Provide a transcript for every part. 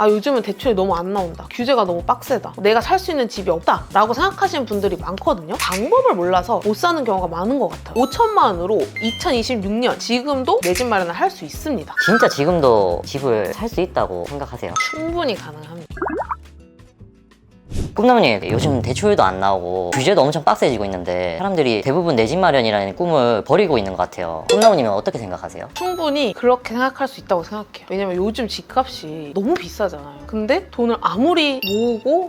요즘은 대출이 너무 안 나온다, 규제가 너무 빡세다, 내가 살 수 있는 집이 없다 라고 생각하시는 분들이 많거든요. 방법을 몰라서 못 사는 경우가 많은 것 같아요. 5천만 원으로 2026년 지금도 내 집 마련을 할 수 있습니다. 진짜 지금도 집을 살 수 있다고 생각하세요? 충분히 가능합니다. 꿈나무님, 요즘 대출도 안 나오고 규제도 엄청 빡세지고 있는데 사람들이 대부분 내 집 마련이라는 꿈을 버리고 있는 것 같아요. 꿈나무님은 어떻게 생각하세요? 충분히 그렇게 생각할 수 있다고 생각해요. 왜냐면 요즘 집값이 너무 비싸잖아요. 근데 돈을 아무리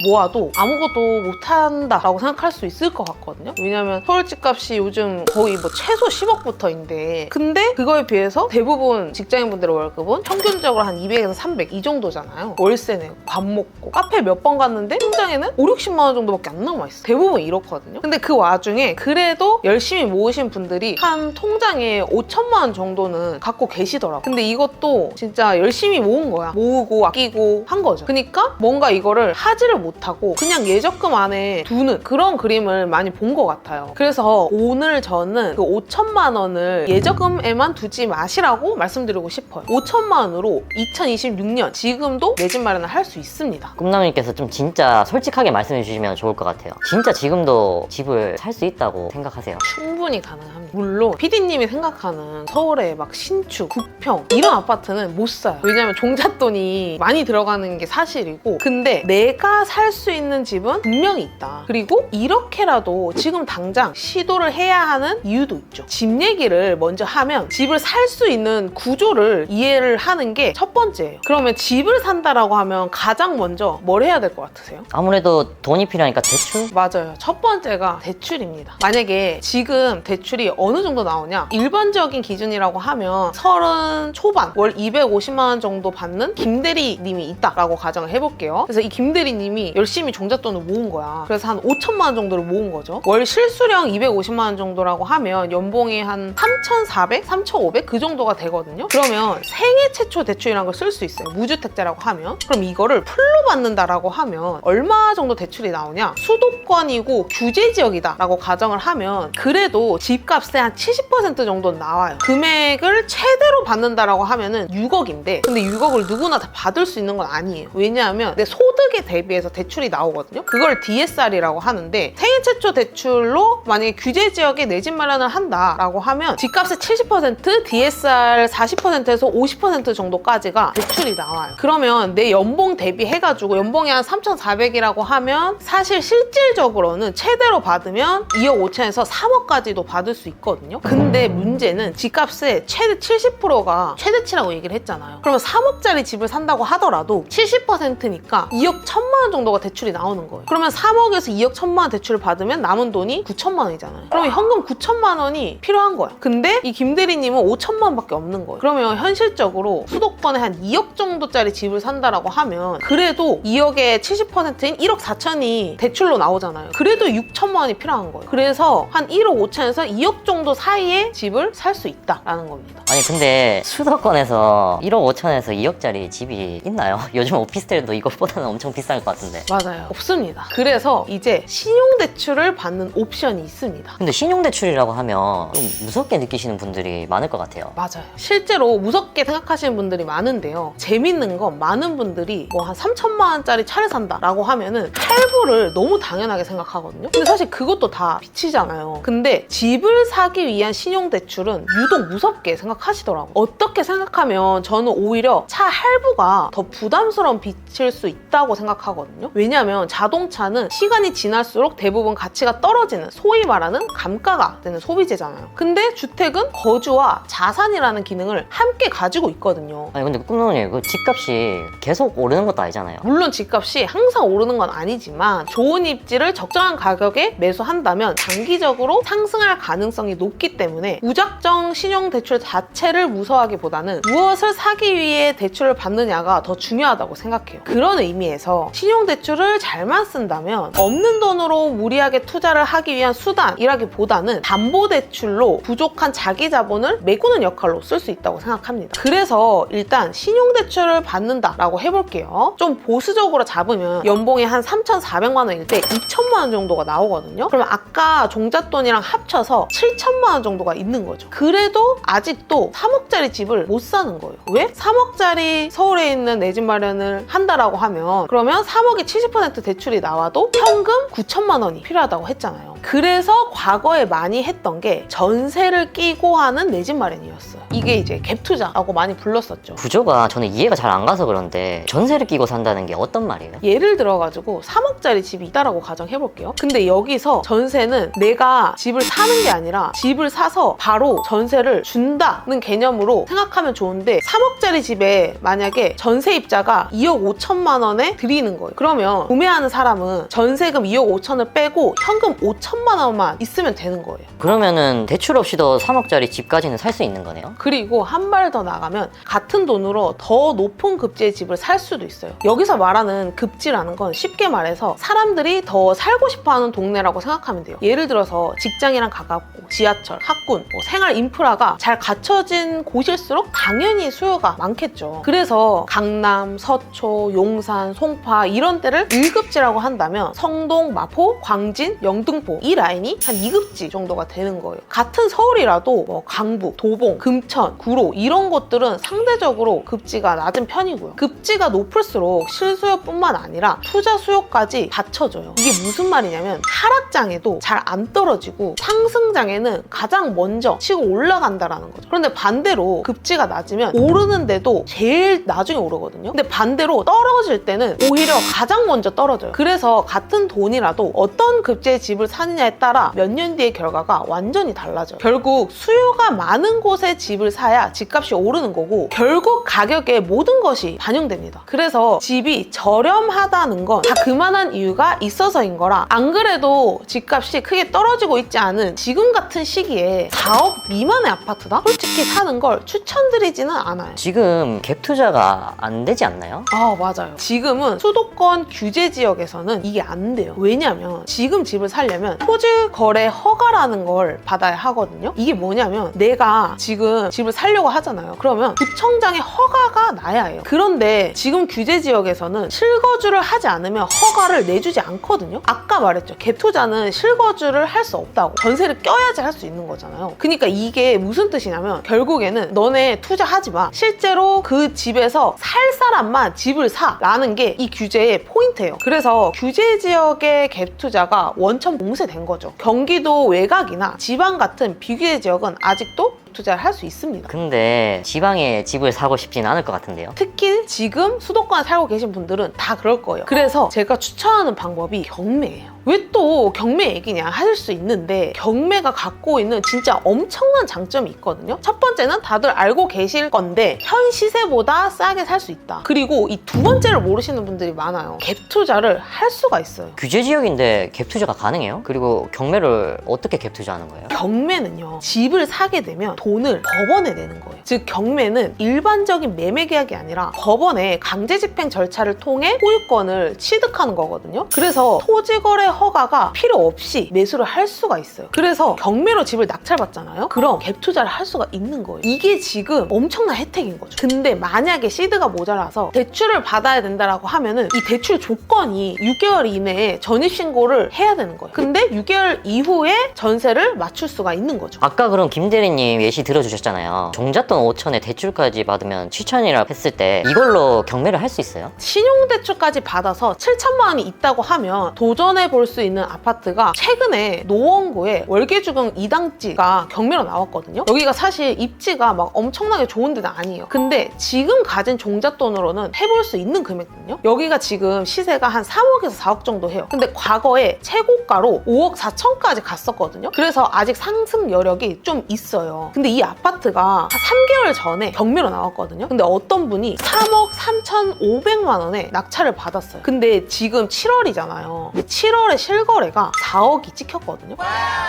모아도 아무것도 못한다 라고 생각할 수 있을 것 같거든요. 왜냐면 서울 집값이 요즘 거의 최소 10억부터인데, 근데 그거에 비해서 대부분 직장인분들의 월급은 평균적으로 한 200에서 300 이 정도잖아요. 월세 내고 밥 먹고 카페 몇 번 갔는데 통장에는 5, 60만 원 정도밖에 안 남아있어요. 대부분 이렇거든요. 근데 그 와중에 그래도 열심히 모으신 분들이 한 통장에 5천만 원 정도는 갖고 계시더라고요. 근데 이것도 진짜 열심히 모은 거야. 모으고 아끼고 한 거죠. 그러니까 뭔가 이거를 하지를 못하고 그냥 예적금 안에 두는 그런 그림을 많이 본 것 같아요. 그래서 오늘 저는 그 5천만 원을 예적금에만 두지 마시라고 말씀드리고 싶어요. 5천만 원으로 2026년 지금도 내 집 마련을 할 수 있습니다. 꿈나무님께서 좀 진짜 솔직하게 말씀해 주시면 좋을 것 같아요. 진짜 지금도 집을 살 수 있다고 생각하세요? 충분히 가능합니다. 물론 PD님이 생각하는 서울의 신축, 구평 이런 아파트는 못 사요. 왜냐면 종잣돈이 많이 들어가는 게 사실이고, 근데 내가 살 수 있는 집은 분명히 있다. 그리고 이렇게라도 지금 당장 시도를 해야 하는 이유도 있죠. 집 얘기를 먼저 하면 집을 살 수 있는 구조를 이해를 하는 게 첫 번째예요. 그러면 집을 산다라고 하면 가장 먼저 뭘 해야 될 것 같으세요? 아무래도 돈이 필요하니까 대출? 맞아요. 첫 번째가 대출입니다. 만약에 지금 대출이 어느 정도 나오냐? 일반적인 기준이라고 하면 30 초반 월 250만 원 정도 받는 김대리님이 있다라고 가정을 해볼게요. 그래서 이 김대리님이 열심히 종잣돈을 모은 거야. 그래서 한 5천만 원 정도를 모은 거죠. 월 실수령 250만 원 정도라고 하면 연봉이 한 3,400, 3,500 그 정도가 되거든요. 그러면 생애 최초 대출이라는 걸 쓸 수 있어요. 무주택자라고 하면. 그럼 이거를 풀로 받는다라고 하면 얼마 정도 대출이 나오냐? 수도권이고 규제 지역이다 라고 가정을 하면 그래도 집값의 한 70% 정도는 나와요. 금액을 최대로 받는다라고 하면은 6억인데, 근데 6억을 누구나 다 받을 수 있는 건 아니에요. 왜냐하면 내 소득에 대비해서 대출이 나오거든요. 그걸 DSR이라고 하는데, 생애 최초 대출로 만약에 규제 지역에 내 집 마련을 한다라고 하면 집값의 70%, DSR 40%에서 50% 정도까지가 대출이 나와요. 그러면 내 연봉 대비해가지고 연봉이 한 3,400이라고 하면 사실 실질적으로는 최대로 받으면 2억 5천에서 3억까지도 받을 수 있거든요. 근데 문제는 집값의 최대 70%가 최대치라고 얘기를 했잖아요. 그러면 3억짜리 집을 산다고 하더라도 70%니까 2억 1천만 원 정도가 대출이 나오는 거예요. 그러면 3억에서 2억 1천만 원 대출을 받으면 남은 돈이 9천만 원이잖아요. 그러면 현금 9천만 원이 필요한 거야. 근데 이 김대리님은 5천만 원밖에 없는 거예요. 그러면 현실적으로 수도권에 한 2억 정도짜리 집을 산다라고 하면 그래도 2억의 70%인 1억 4천이 대출로 나오잖아요. 그래도 6천만 원이 필요한 거예요. 그래서 한 1억 5천에서 2억 정도 사이에 집을 살 수 있다라는 겁니다. 아니 근데 수도권에서 1억 5천에서 2억짜리 집이 있나요? 요즘 오피스텔도 이것보다는 엄청 비쌀 것 같은데. 맞아요. 없습니다. 그래서 이제 신용대출을 받는 옵션이 있습니다. 근데 신용대출이라고 하면 좀 무섭게 느끼시는 분들이 많을 것 같아요. 맞아요. 실제로 무섭게 생각하시는 분들이 많은데요. 재밌는 건 많은 분들이 한 3천만 원짜리 차를 산다라고 하면은 할부를 너무 당연하게 생각하거든요. 근데 사실 그것도 다 빚이잖아요. 근데 집을 사기 위한 신용대출은 유독 무섭게 생각하시더라고요. 어떻게 생각하면 저는 오히려 차 할부가 더 부담스러운 빚일 수 있다고 생각하거든요. 왜냐하면 자동차는 시간이 지날수록 대부분 가치가 떨어지는, 소위 말하는 감가가 되는 소비재잖아요. 근데 주택은 거주와 자산이라는 기능을 함께 가지고 있거든요. 아니 근데 꿈나무님, 그 집값이 계속 오르는 것도 아니잖아요. 물론 집값이 항상 오르는 건 아니지만 좋은 입지를 적정한 가격에 매수한다면 장기적으로 상승할 가능성이 높기 때문에 무작정 신용대출 자체를 무서워하기보다는 무엇을 사기 위해 대출을 받느냐가 더 중요하다고 생각해요. 그런 의미에서 신용대출을 잘만 쓴다면 없는 돈으로 무리하게 투자를 하기 위한 수단이라기보다는 담보대출로 부족한 자기 자본을 메꾸는 역할로 쓸 수 있다고 생각합니다. 그래서 일단 신용대출을 받는다라고 해볼게요. 좀 보수적으로 잡으면 연봉이 한 3,400만 원일 때 2천만 원 정도가 나오거든요. 그러면 아까 종잣돈이랑 합쳐서 7천만 원 정도가 있는 거죠. 그래도 아직도 3억짜리 집을 못 사는 거예요. 왜? 3억짜리 서울에 있는 내 집 마련을 한다라고 하면 그러면 3억에 70% 대출이 나와도 현금 9천만 원이 필요하다고 했잖아요. 그래서 과거에 많이 했던 게 전세를 끼고 하는 내 집 마련이었어요. 이게 이제 갭 투자라고 많이 불렀었죠. 구조가 저는 이해가 잘 안 가서 그런데 전세를 끼고 산다는 게 어떤 말이에요? 예를 들어가지고 3억짜리 집이 있다라고 가정해볼게요. 근데 여기서 전세는 내가 집을 사는 게 아니라 집을 사서 바로 전세를 준다는 개념으로 생각하면 좋은데 3억짜리 집에 만약에 전세입자가 2억 5천만 원에 드리는 거예요. 그러면 구매하는 사람은 전세금 2억 5천을 빼고 현금 5천만 원만 있으면 되는 거예요. 그러면은 대출 없이도 3억짜리 집까지는 살 수 있는 거네요? 그리고 한 발 더 나가면 같은 돈으로 더 높은 급지의 집을 살 수도 있어요. 여기서 말하는 급지라는 건 쉽게 말해서 사람들이 더 살고 싶어하는 동네라고 생각하면 돼요. 예를 들어서 직장이랑 가깝고 지하철, 학군, 생활 인프라가 잘 갖춰진 곳일수록 당연히 수요가 많겠죠. 그래서 강남, 서초, 용산, 송파 이런 데를 1급지라고 한다면 성동, 마포, 광진, 영등포 이 라인이 한 2급지 정도가 되는 거예요. 같은 서울이라도 강북, 도봉, 금천, 구로 이런 곳들은 상대적으로 급지가 낮은 편이고요. 급지가 높을수록 실수요뿐만 아니라 투자 수요까지 받쳐줘요. 이게 무슨 말이냐면 하락장에도 잘 안 떨어지고 상승장에는 가장 먼저 치고 올라간다라는 거죠. 그런데 반대로 급지가 낮으면 오르는데도 제일 나중에 오르거든요. 근데 반대로 떨어질 때는 오히려 가장 먼저 떨어져요. 그래서 같은 돈이라도 어떤 급지의 집을 사느냐에 따라 몇 년 뒤의 결과가 완전히 달라져요. 결국 수요가 많은 곳에 집을 사야 집값이 오르는 거고 결국 가격에 모든 것이 반영됩니다. 그래서 집이 저렴하다는 건 다 그만한 이유가 있어서인 거라 안 그래도 집값이 크게 떨어지고 있지 않은 지금 같은 시기에 4억 미만의 아파트다? 솔직히 사는 걸 추천드리지는 않아요. 지금 갭 투자가 안 되지 않나요? 맞아요. 지금은 수도권 규제 지역에서는 이게 안 돼요. 왜냐면 지금 집을 사려면 토지 거래 허가라는 걸 받아야 하거든요. 이게 뭐냐면 내가 지금 집을 사려고 하잖아요. 그러면 구청장의 허가가 나야 해요. 그런데 지금 규제 지역에서는 실거주를 하지 않으면 허가를 내주지 않거든요. 아까 말했죠. 갭 투자는 실거주를 할 수 없다고. 전세를 껴야지 할 수 있는 거잖아요. 그러니까 이게 무슨 뜻이냐면 결국에는 너네 투자하지 마. 실제로 그 집에서 살 사람만 집을 사라는 게 이 규제의 포인트예요. 그래서 규제 지역의 갭 투자가 원천 봉쇄된 거죠. 경기도 외곽이나 지방 같은 비규제 지역은 아직도 투자를 할 수 있습니다. 근데 지방에 집을 사고 싶진 않을 것 같은데요? 특히 지금 수도권에 살고 계신 분들은 다 그럴 거예요. 그래서 제가 추천하는 방법이 경매예요. 왜 또 경매 얘기냐 하실 수 있는데 경매가 갖고 있는 진짜 엄청난 장점이 있거든요. 첫 번째는 다들 알고 계실 건데 현 시세보다 싸게 살 수 있다. 그리고 이 두 번째를 모르시는 분들이 많아요. 갭 투자를 할 수가 있어요. 규제 지역인데 갭 투자가 가능해요? 그리고 경매를 어떻게 갭 투자하는 거예요? 경매는요, 집을 사게 되면 돈을 법원에 내는 거예요. 즉 경매는 일반적인 매매 계약이 아니라 법원의 강제 집행 절차를 통해 소유권을 취득하는 거거든요. 그래서 토지거래 허가가 필요 없이 매수를 할 수가 있어요. 그래서 경매로 집을 낙찰받잖아요. 그럼 갭 투자를 할 수가 있는 거예요. 이게 지금 엄청난 혜택인 거죠. 근데 만약에 시드가 모자라서 대출을 받아야 된다라고 하면은 이 대출 조건이 6개월 이내에 전입신고를 해야 되는 거예요. 근데 6개월 이후에 전세를 맞출 수가 있는 거죠. 아까 그럼 김 대리님 예시 들어주셨잖아요. 종잣돈 5천에 대출까지 받으면 7천이라 했을 때 이걸로 경매를 할 수 있어요? 신용대출까지 받아서 7천만 원이 있다고 하면 도전해 볼 수 있는 아파트가 최근에 노원구에 월계주공 2단지가 경매로 나왔거든요. 여기가 사실 입지가 막 엄청나게 좋은 데는 아니에요. 근데 지금 가진 종잣돈으로는 해볼 수 있는 금액이거든요. 여기가 지금 시세가 한 3억에서 4억 정도 해요. 근데 과거에 최고가로 5억 4천까지 갔었거든요. 그래서 아직 상승 여력이 좀 있어요. 근데 이 아파트가 한 3개월 전에 경매로 나왔거든요. 근데 어떤 분이 3억 3,500만 원에 낙찰을 받았어요. 근데 지금 7월이잖아요. 7월에 실거래가 4억이 찍혔거든요.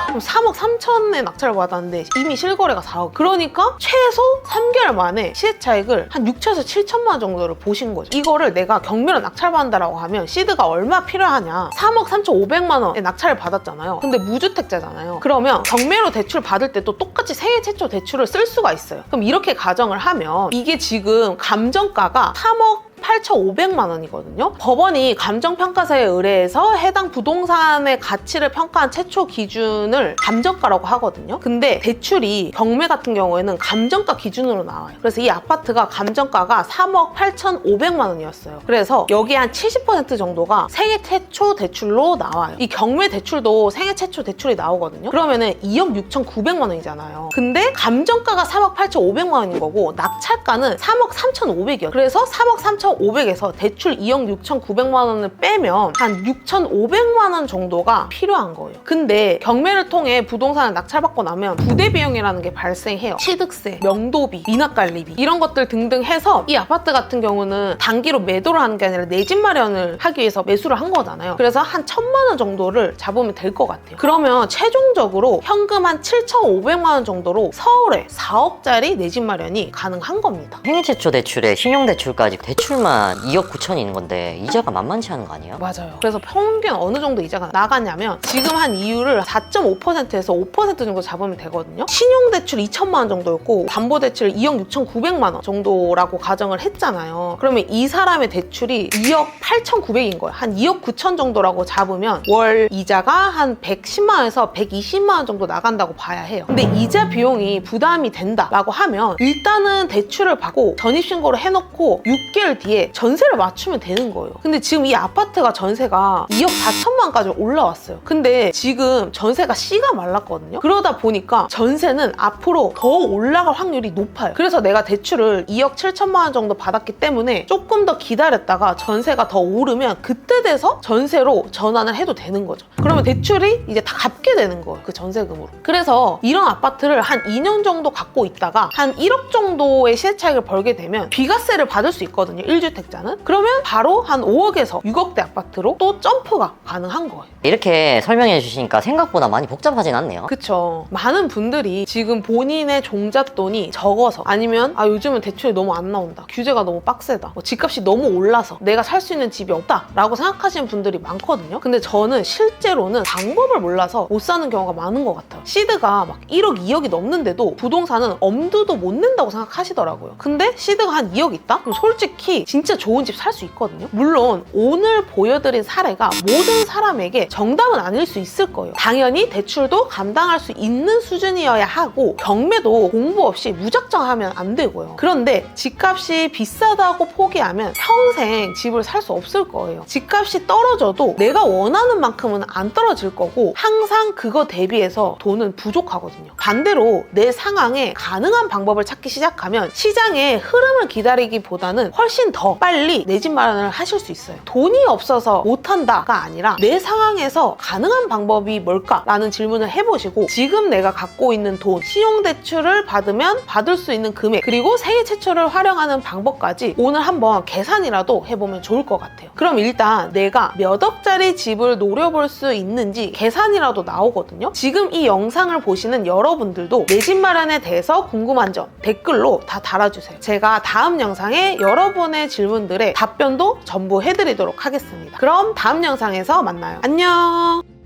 그럼 3억 3천에 낙찰을 받았는데 이미 실거래가 4억. 그러니까 최소 3개월 만에 시세 차익을 한 6천에서 7천만 원 정도를 보신 거죠. 이거를 내가 경매로 낙찰받는다라고 하면 시드가 얼마 필요하냐. 3억 3,500만 원에 낙찰을 받았잖아요. 근데 무주택자잖아요. 그러면 경매로 대출 받을 때도 똑같이 생애 최초 대출을 쓸 수가 있어요. 그럼 이렇게 가정을 하면 이게 지금 감정가가 3억 8,500만 원이거든요. 법원이 감정평가서에 의뢰해서 해당 부동산의 가치를 평가한 최초 기준을 감정가라고 하거든요. 근데 대출이 경매 같은 경우에는 감정가 기준으로 나와요. 그래서 이 아파트가 감정가가 3억 8,500만 원이었어요. 그래서 여기 한 70% 정도가 생애 최초 대출로 나와요. 이 경매 대출도 생애 최초 대출이 나오거든요. 그러면은 2억 6,900만 원이잖아요. 근데 감정가가 3억 8,500만 원인 거고 낙찰가는 3억 3,500이요. 그래서 3억 3,500에서 대출 2억 6,900만 원을 빼면 한 6,500만 원 정도가 필요한 거예요. 근데 경매를 통해 부동산을 낙찰받고 나면 부대 비용이라는 게 발생해요. 취득세, 명도비, 미납관리비 이런 것들 등등 해서 이 아파트 같은 경우는 단기로 매도를 하는 게 아니라 내 집 마련을 하기 위해서 매수를 한 거잖아요. 그래서 한 1,000만 원 정도를 잡으면 될 것 같아요. 그러면 최종적으로 현금 한 7,500만 원 정도로 서울에 4억짜리 내 집 마련이 가능한 겁니다. 생애 최초 대출에 신용대출까지 대출만 2억 9천이 있는 건데 이자가 만만치 않은 거 아니에요? 맞아요. 그래서 평균 어느 정도 이자가 나가냐면 지금 한 이율을 4.5%에서 5% 정도 잡으면 되거든요. 신용대출 2천만 원 정도였고 담보대출 2억 6,900만 원 정도라고 가정을 했잖아요. 그러면 이 사람의 대출이 2억 8,900인 거예요. 한 2억 9천 정도라고 잡으면 월 이자가 한 110만 원에서 120만 원 정도 나간다고 봐야 해요. 근데 이자 비용이 부담이 된다라고 하면 일단은 대출을 받고 전입신고를 해놓고 6개월 뒤에 전세를 맞추면 되는 거예요. 근데 지금 이 아파트가 전세가 2억 4천만 원까지 올라왔어요. 근데 지금 전세가 씨가 말랐거든요. 그러다 보니까 전세는 앞으로 더 올라갈 확률이 높아요. 그래서 내가 대출을 2억 7천만 원 정도 받았기 때문에 조금 더 기다렸다가 전세가 더 오르면 그때 돼서 전세로 전환을 해도 되는 거죠. 그러면 대출이 이제 다 갚게 되는 거예요. 그 전세금으로. 그래서 이런 아파트를 한 2년 정도 갖고 있다가 한 1억 정도의 시세 차익을 벌게 되면 비과세를 받을 수 있거든요. 1주택자는. 그러면 바로 한 5억에서 6억대 아파트로 또 점프가 가능한 거예요. 이렇게 설명해 주시니까 생각보다 많이 복잡하진 않네요. 그쵸. 많은 분들이 지금 본인의 종잣돈이 적어서 아니면 요즘은 대출이 너무 안 나온다. 규제가 너무 빡세다. 집값이 너무 올라서 내가 살 수 있는 집이 없다 라고 생각하시는 분들이 많거든요. 근데 저는 실제로는 방법을 몰라서 못 사는 경우가 많은 것 같아요. 시드가 막 1억, 2억이 넘는데도 부동산은 엄두도 못 낸다고 생각하시더라고요. 근데 시드가 한 2억 있다? 그럼 솔직히 진짜 좋은 집 살 수 있거든요. 물론 오늘 보여드린 사례가 모든 사람에게 정답은 아닐 수 있을 거예요. 당연히 대출도 감당할 수 있는 수준이어야 하고 경매도 공부 없이 무작정 하면 안 되고요. 그런데 집값이 비싸다고 포기하면 평생 집을 살 수 없을 거예요. 집값이 떨어져도 내가 원하는 만큼은 안 떨어질 거고 항상 그거 대비해서 돈은 부족하거든요. 반대로 내 상황에 가능한 방법을 찾기 시작하면 시장의 흐름을 기다리기보다는 훨씬 더 빨리 내 집 마련을 하실 수 있어요. 돈이 없어서 못한다가 아니라 내 상황에서 가능한 방법이 뭘까라는 질문을 해보시고 지금 내가 갖고 있는 돈, 신용대출을 받으면 받을 수 있는 금액 그리고 생애 최초를 활용하는 방법까지 오늘 한번 계산이라도 해보면 좋을 것 같아요. 그럼 일단 내가 몇 억짜리 집을 노려볼 수 있는지 계산이라도 나오거든요. 지금 이 영상을 보시는 여러분들도 내 집 마련에 대해서 궁금한 점 댓글로 다 달아주세요. 제가 다음 영상에 여러분의 질문들에 답변도 전부 해드리도록 하겠습니다. 그럼 다음 영상에서 만나요. 안녕!